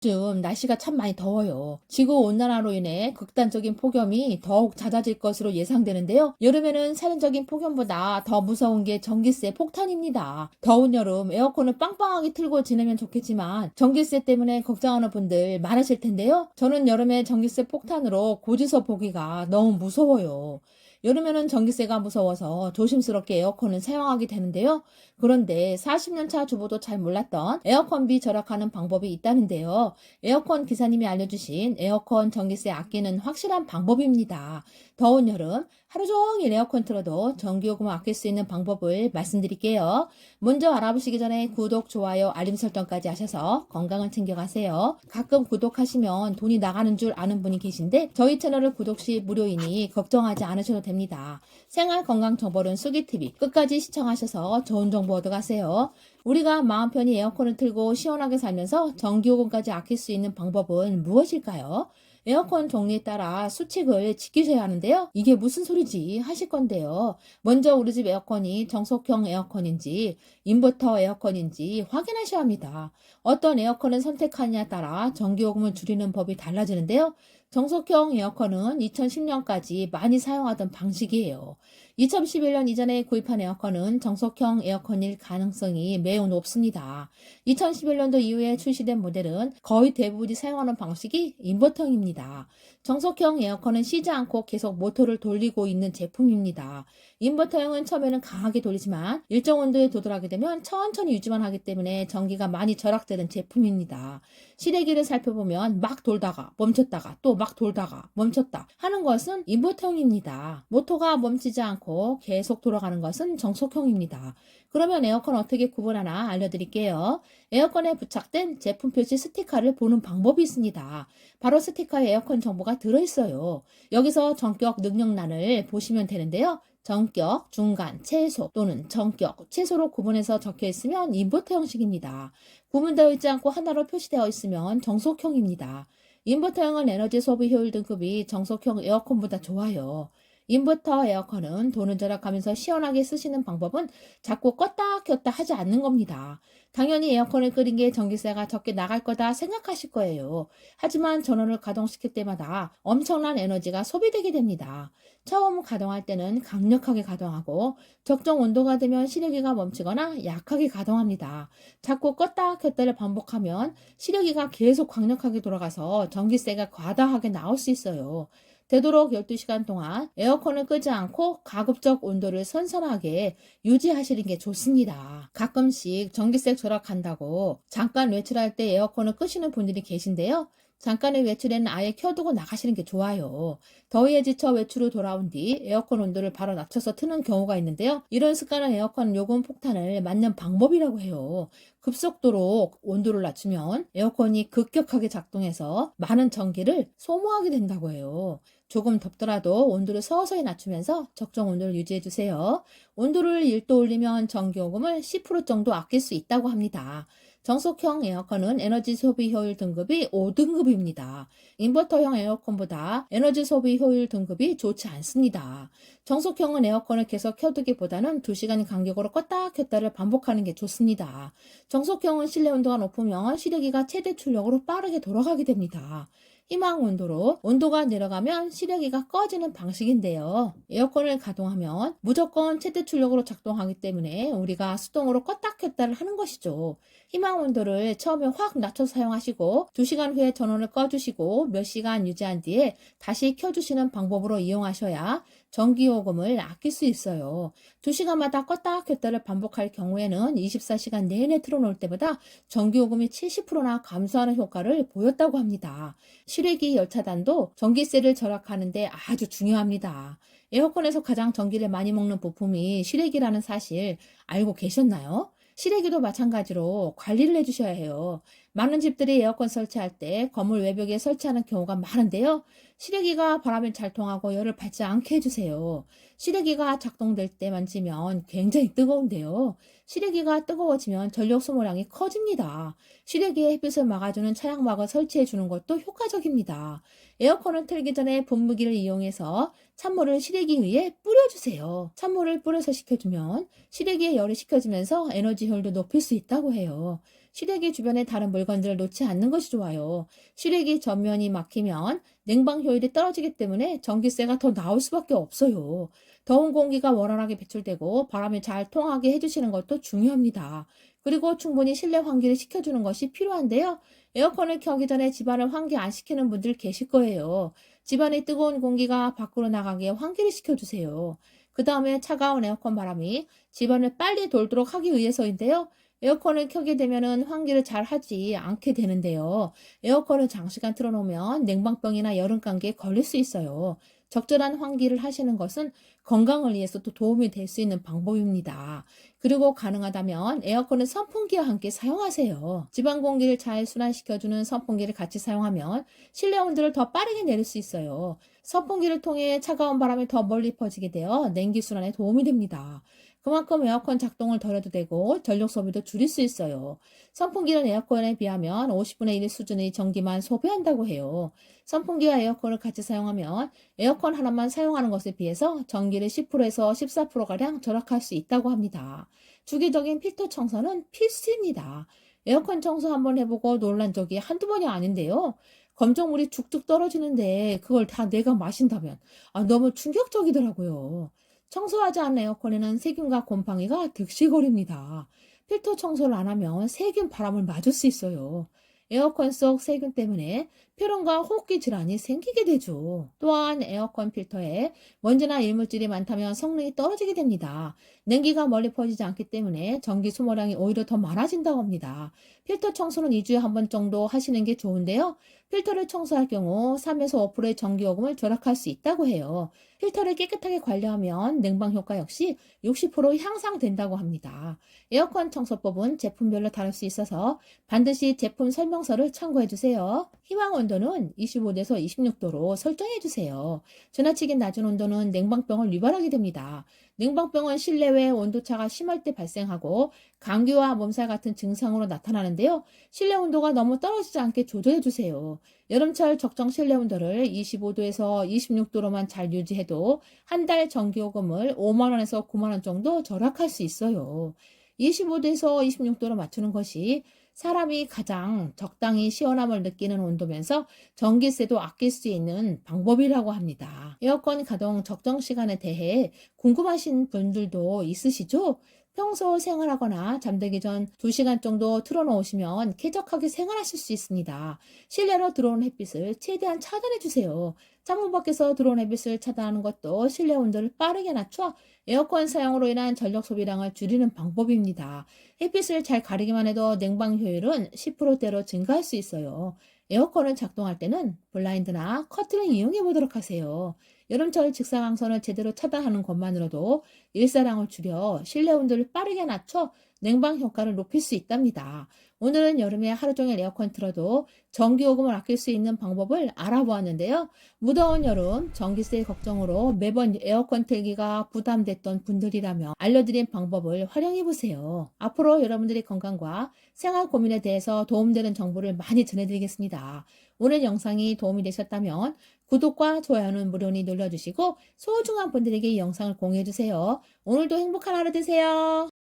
요즘 날씨가 참 많이 더워요. 지구온난화로 인해 극단적인 폭염이 더욱 잦아질 것으로 예상되는데요. 여름에는 자연적인 폭염보다 더 무서운 게 전기세 폭탄입니다. 더운 여름 에어컨을 빵빵하게 틀고 지내면 좋겠지만 전기세 때문에 걱정하는 분들 많으실 텐데요. 저는 여름에 전기세 폭탄으로 고지서 보기가 너무 무서워요. 여름에는 전기세가 무서워서 조심스럽게 에어컨을 사용하게 되는데요. 그런데 40년 차 주부도 잘 몰랐던 에어컨비 절약하는 방법이 있다는데요. 에어컨 기사님이 알려주신 에어컨 전기세 아끼는 확실한 방법입니다. 더운 여름 하루 종일 에어컨 틀어도 전기요금을 아낄 수 있는 방법을 말씀드릴게요. 먼저 알아보시기 전에 구독, 좋아요, 알림 설정까지 하셔서 건강을 챙겨가세요. 가끔 구독하시면 돈이 나가는 줄 아는 분이 계신데 저희 채널을 구독 시 무료이니 걱정하지 않으셔도 됩니다. 생활 건강 정보는 수기TV 끝까지 시청하셔서 좋은 정보 얻어가세요. 우리가 마음 편히 에어컨을 틀고 시원하게 살면서 전기요금까지 아낄 수 있는 방법은 무엇일까요? 에어컨 종류에 따라 수칙을 지키셔야 하는데요. 이게 무슨 소리지 하실 건데요. 먼저 우리 집 에어컨이 정속형 에어컨인지 인버터 에어컨인지 확인하셔야 합니다. 어떤 에어컨을 선택하느냐에 따라 전기요금을 줄이는 법이 달라지는데요. 정속형 에어컨은 2010년까지 많이 사용하던 방식이에요. 2011년 이전에 구입한 에어컨은 정속형 에어컨일 가능성이 매우 높습니다. 2011년도 이후에 출시된 모델은 거의 대부분이 사용하는 방식이 인버터입니다. 정속형 에어컨은 쉬지 않고 계속 모터를 돌리고 있는 제품입니다. 인버터형은 처음에는 강하게 돌리지만 일정 온도에 도달하게 되면 천천히 유지만 하기 때문에 전기가 많이 절약되는 제품입니다. 실외기를 살펴보면 막 돌다가 멈췄다가 또 막 돌다가 멈췄다 하는 것은 인버터형입니다. 모터가 멈추지 않고 계속 돌아가는 것은 정속형입니다. 그러면 에어컨 어떻게 구분하나 알려드릴게요. 에어컨에 부착된 제품 표시 스티커를 보는 방법이 있습니다. 바로 스티커에 에어컨 정보가 들어있어요. 여기서 전격 능력란을 보시면 되는데요. 전격, 중간, 최소 또는 전격, 최소로 구분해서 적혀 있으면 인버터 형식입니다. 구분되어 있지 않고 하나로 표시되어 있으면 정속형입니다. 인버터형은 에너지 소비 효율 등급이 정속형 에어컨보다 좋아요. 인버터 에어컨은 돈을 절약하면서 시원하게 쓰시는 방법은 자꾸 껐다 켰다 하지 않는 겁니다. 당연히 에어컨을 끄는 게 전기세가 적게 나갈 거다 생각하실 거예요. 하지만 전원을 가동시킬 때마다 엄청난 에너지가 소비되게 됩니다. 처음 가동할 때는 강력하게 가동하고 적정 온도가 되면 실외기가 멈추거나 약하게 가동합니다. 자꾸 껐다 켰다를 반복하면 실외기가 계속 강력하게 돌아가서 전기세가 과다하게 나올 수 있어요. 되도록 12시간 동안 에어컨을 끄지 않고 가급적 온도를 선선하게 유지하시는 게 좋습니다. 가끔씩 전기세 절약한다고 잠깐 외출할 때 에어컨을 끄시는 분들이 계신데요. 잠깐의 외출에는 아예 켜두고 나가시는 게 좋아요. 더위에 지쳐 외출 후 돌아온 뒤 에어컨 온도를 바로 낮춰서 트는 경우가 있는데요. 이런 습관은 에어컨 요금 폭탄을 막는 방법이라고 해요. 급속도로 온도를 낮추면 에어컨이 급격하게 작동해서 많은 전기를 소모하게 된다고 해요. 조금 덥더라도 온도를 서서히 낮추면서 적정 온도를 유지해 주세요. 온도를 1도 올리면 전기요금을 10% 정도 아낄 수 있다고 합니다. 정속형 에어컨은 에너지 소비 효율 등급이 5등급입니다. 인버터형 에어컨보다 에너지 소비 효율 등급이 좋지 않습니다. 정속형은 에어컨을 계속 켜두기보다는 2시간 간격으로 껐다 켰다를 반복하는 게 좋습니다. 정속형은 실내 온도가 높으면 실외기가 최대 출력으로 빠르게 돌아가게 됩니다. 희망 온도로 온도가 내려가면 실외기가 꺼지는 방식인데요. 에어컨을 가동하면 무조건 최대 출력으로 작동하기 때문에 우리가 수동으로 껐다 켰다를 하는 것이죠. 희망 온도를 처음에 확 낮춰서 사용하시고 2시간 후에 전원을 꺼주시고 몇 시간 유지한 뒤에 다시 켜주시는 방법으로 이용하셔야 전기요금을 아낄 수 있어요. 2시간마다 껐다 켰다를 반복할 경우에는 24시간 내내 틀어놓을 때보다 전기요금이 70%나 감소하는 효과를 보였다고 합니다. 실외기 열차단도 전기세를 절약하는 데 아주 중요합니다. 에어컨에서 가장 전기를 많이 먹는 부품이 실외기라는 사실 알고 계셨나요? 실외기도 마찬가지로 관리를 해주셔야 해요. 많은 집들이 에어컨 설치할 때 건물 외벽에 설치하는 경우가 많은데요. 실외기가 바람을 잘 통하고 열을 받지 않게 해주세요. 실외기가 작동될 때 만지면 굉장히 뜨거운데요. 실외기가 뜨거워지면 전력 소모량이 커집니다. 실외기에 햇빛을 막아주는 차량막을 설치해 주는 것도 효과적입니다. 에어컨을 틀기 전에 분무기를 이용해서 찬물을 실외기 위에 뿌려주세요. 찬물을 뿌려서 식혀주면 실외기에 열이 식혀지면서 에너지 효율도 높일 수 있다고 해요. 실외기 주변에 다른 물건들을 놓지 않는 것이 좋아요. 실외기 전면이 막히면 냉방 효율이 떨어지기 때문에 전기세가 더 나올 수밖에 없어요. 더운 공기가 원활하게 배출되고 바람이 잘 통하게 해주시는 것도 중요합니다. 그리고 충분히 실내 환기를 시켜주는 것이 필요한데요. 에어컨을 켜기 전에 집안을 환기 안 시키는 분들 계실 거예요. 집안의 뜨거운 공기가 밖으로 나가게 환기를 시켜주세요. 그 다음에 차가운 에어컨 바람이 집안을 빨리 돌도록 하기 위해서인데요. 에어컨을 켜게 되면은 환기를 잘 하지 않게 되는데요. 에어컨을 장시간 틀어놓으면 냉방병이나 여름 감기에 걸릴 수 있어요. 적절한 환기를 하시는 것은 건강을 위해서도 도움이 될 수 있는 방법입니다. 그리고 가능하다면 에어컨은 선풍기와 함께 사용하세요. 집안 공기를 잘 순환시켜주는 선풍기를 같이 사용하면 실내 온도를 더 빠르게 내릴 수 있어요. 선풍기를 통해 차가운 바람이 더 멀리 퍼지게 되어 냉기 순환에 도움이 됩니다. 그만큼 에어컨 작동을 덜어도 되고 전력 소비도 줄일 수 있어요. 선풍기는 에어컨에 비하면 50분의 1 수준의 전기만 소비한다고 해요. 선풍기와 에어컨을 같이 사용하면 에어컨 하나만 사용하는 것에 비해서 전기를 10%에서 14%가량 절약할 수 있다고 합니다. 주기적인 필터 청소는 필수입니다. 에어컨 청소 한번 해보고 놀란 적이 한두 번이 아닌데요. 검정물이 죽죽 떨어지는데 그걸 다 내가 마신다면 너무 충격적이더라고요. 청소하지 않은 에어컨에는 세균과 곰팡이가 득실거립니다. 필터 청소를 안 하면 세균 바람을 맞을 수 있어요. 에어컨 속 세균 때문에 폐렴과 호흡기 질환이 생기게 되죠. 또한 에어컨 필터에 먼지나 이물질이 많다면 성능이 떨어지게 됩니다. 냉기가 멀리 퍼지지 않기 때문에 전기 소모량이 오히려 더 많아진다고 합니다. 필터 청소는 2주에 한 번 정도 하시는 게 좋은데요. 필터를 청소할 경우 3에서 5%의 전기요금을 절약할 수 있다고 해요. 필터를 깨끗하게 관리하면 냉방 효과 역시 60% 향상된다고 합니다. 에어컨 청소법은 제품별로 다를 수 있어서 반드시 제품 설명서를 참고해 주세요. 희망 온도는 25도에서 26도로 설정해 주세요. 지나치게 낮은 온도는 냉방병을 유발하게 됩니다. 냉방병은 실내외 온도차가 심할 때 발생하고 감기와 몸살 같은 증상으로 나타나는데요. 실내 온도가 너무 떨어지지 않게 조절해 주세요. 여름철 적정 실내 온도를 25도에서 26도로만 잘 유지해도 한 달 전기요금을 5만 원에서 9만 원 정도 절약할 수 있어요. 25도에서 26도로 맞추는 것이 사람이 가장 적당히 시원함을 느끼는 온도면서 전기세도 아낄 수 있는 방법이라고 합니다. 에어컨 가동 적정 시간에 대해 궁금하신 분들도 있으시죠? 평소 생활하거나 잠들기 전 2시간 정도 틀어놓으시면 쾌적하게 생활하실 수 있습니다. 실내로 들어오는 햇빛을 최대한 차단해 주세요. 창문 밖에서 들어오는 햇빛을 차단하는 것도 실내 온도를 빠르게 낮춰 에어컨 사용으로 인한 전력 소비량을 줄이는 방법입니다. 햇빛을 잘 가리기만 해도 냉방 효율은 10%대로 증가할 수 있어요. 에어컨을 작동할 때는 블라인드나 커튼을 이용해 보도록 하세요. 여름철 직사광선을 제대로 차단하는 것만으로도 일사량을 줄여 실내 온도를 빠르게 낮춰 냉방 효과를 높일 수 있답니다. 오늘은 여름에 하루 종일 에어컨 틀어도 전기요금을 아낄 수 있는 방법을 알아보았는데요. 무더운 여름 전기세 걱정으로 매번 에어컨 틀기가 부담됐던 분들이라면 알려드린 방법을 활용해 보세요. 앞으로 여러분들의 건강과 생활 고민에 대해서 도움되는 정보를 많이 전해드리겠습니다. 오늘 영상이 도움이 되셨다면 구독과 좋아요는 물론히 눌러주시고 소중한 분들에게 이 영상을 공유해주세요. 오늘도 행복한 하루 되세요.